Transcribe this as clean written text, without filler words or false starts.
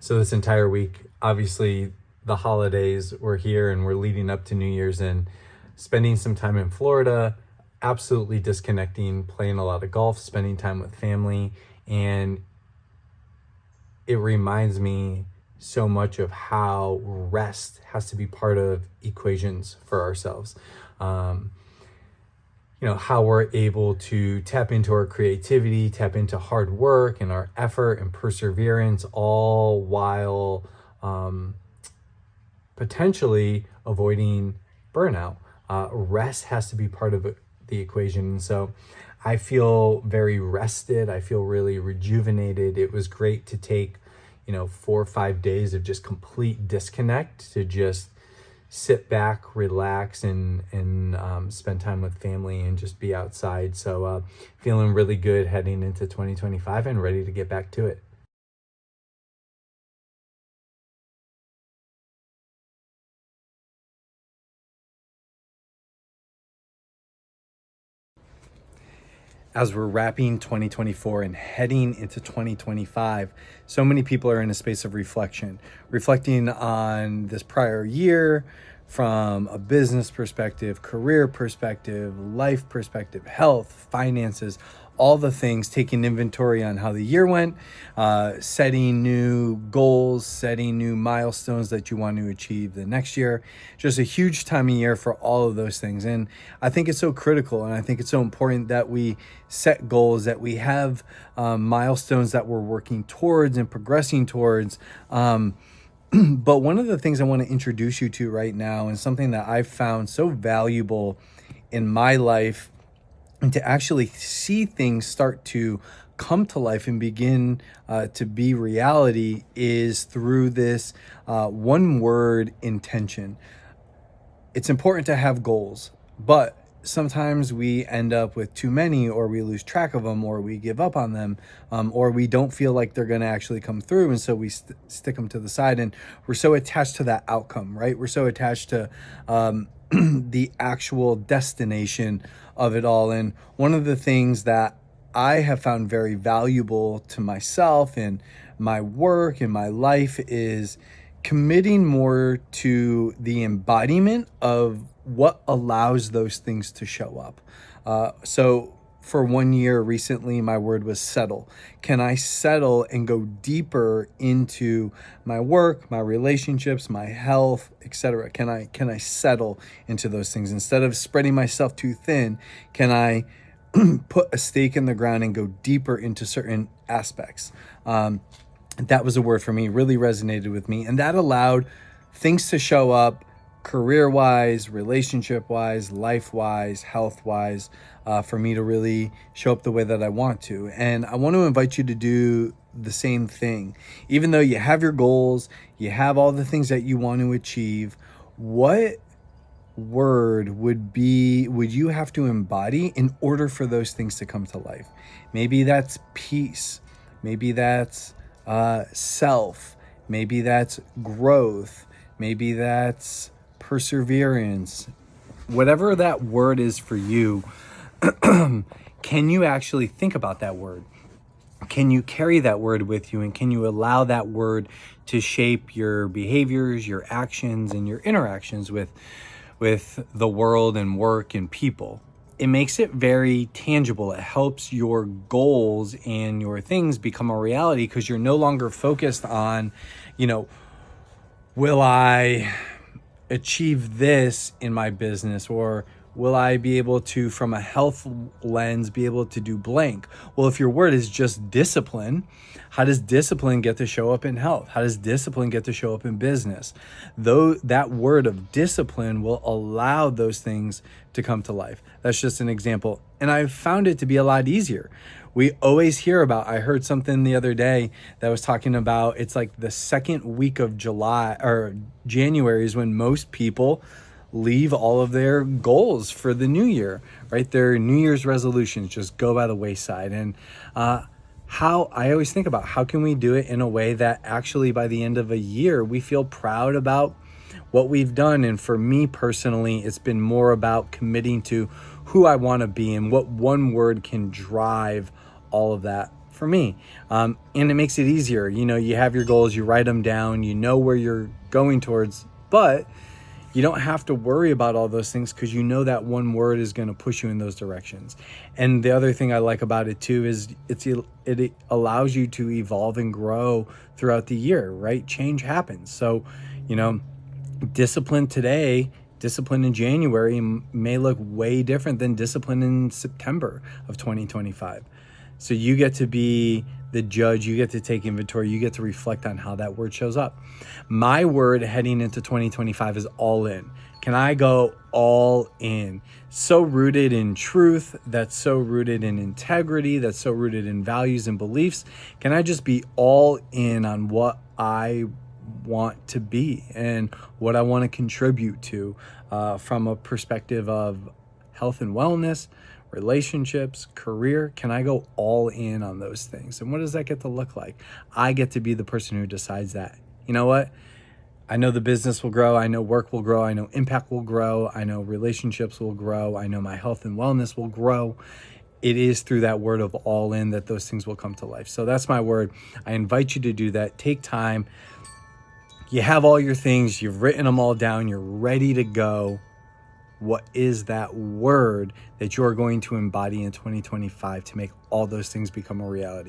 So this entire week, obviously the holidays were here and we're leading up to New Year's, and spending some time in Florida, absolutely disconnecting, playing a lot of golf, spending time with family. And it reminds me so much of how rest has to be part of equations for ourselves. Um, how we're able to tap into our creativity, tap into hard work and our effort and perseverance, all while potentially avoiding burnout. Rest has to be part of the equation. And so I feel very rested. I feel really rejuvenated. It was great to take, 4 or 5 days of just complete disconnect, to just sit back, relax, and spend time with family and just be outside. So feeling really good heading into 2025 and ready to get back to it. As we're wrapping 2024 and heading into 2025, so many people are in a space of reflection, reflecting on this prior year from a business perspective, career perspective, life perspective, health, finances, all the things, taking inventory on how the year went, setting new goals, setting new milestones that you want to achieve the next year. Just a huge time of year for all of those things. And I think it's so critical, and I think it's so important that we set goals, that we have milestones that we're working towards and progressing towards. But one of the things I want to introduce you to right now, and something that I've found so valuable in my life, and to actually see things start to come to life and begin to be reality, is through this one word: intention. It's important to have goals, but sometimes we end up with too many, or we lose track of them, or we give up on them, or we don't feel like they're going to actually come through. And so we stick them to the side, and we're so attached to that outcome, right? We're so attached to the actual destination of it all. And one of the things that I have found very valuable to myself and my work and my life is committing more to the embodiment of what allows those things to show up. So for 1 year recently, my word was settle. Can I settle and go deeper into my work, my relationships, my health, etc.? Can I settle into those things instead of spreading myself too thin? Can I put a stake in the ground and go deeper into certain aspects? That was a word for me, really resonated with me, and that allowed things to show up career-wise, relationship-wise, life-wise, health-wise, for me to really show up the way that I want to. And I want to invite you to do the same thing. Even though you have your goals, you have all the things that you want to achieve, what word would you have to embody in order for those things to come to life? Maybe that's peace. Maybe that's self. Maybe that's growth. Maybe that's perseverance. Whatever that word is for you, can you actually think about that word? Can you carry that word with you, and can you allow that word to shape your behaviors, your actions, and your interactions with the world and work and people? It makes it very tangible. It helps your goals and your things become a reality, because you're no longer focused on, will I achieve this in my business, or will I be able to, from a health lens, be able to do blank? Well, if your word is just discipline, how does discipline get to show up in health? How does discipline get to show up in business? Though that word of discipline will allow those things to come to life. That's just an example. And I've found it to be a lot easier. We always hear about, I heard something the other day that was talking about, it's like the second week of July or January is when most people leave all of their goals for the new year, right? Their New Year's resolutions just go by the wayside. And how I always think about, how can we do it in a way that actually by the end of a year, we feel proud about what we've done? And for me personally, it's been more about committing to who I want to be and what one word can drive all of that for me. And it makes it easier. You have your goals, you write them down, you know where you're going towards, but you don't have to worry about all those things because you know that one word is going to push you in those directions. And the other thing I like about it too is it allows you to evolve and grow throughout the year, right? Change happens. So, discipline today, discipline in January may look way different than discipline in September of 2025. So you get to be the judge, you get to take inventory, you get to reflect on how that word shows up. My word heading into 2025 is all in. Can I go all in? So rooted in truth, that's so rooted in integrity, that's so rooted in values and beliefs. Can I just be all in on what I want to be and what I want to contribute to from a perspective of health and wellness, relationships, career? Can I go all in on those things? And what does that get to look like? I get to be the person who decides that. You know what? I know the business will grow. I know work will grow. I know impact will grow. I know relationships will grow. I know my health and wellness will grow. It is through that word of all in that those things will come to life. So that's my word. I invite you to do that. Take time. You have all your things. You've written them all down. You're ready to go. What is that word that you're going to embody in 2025 to make all those things become a reality?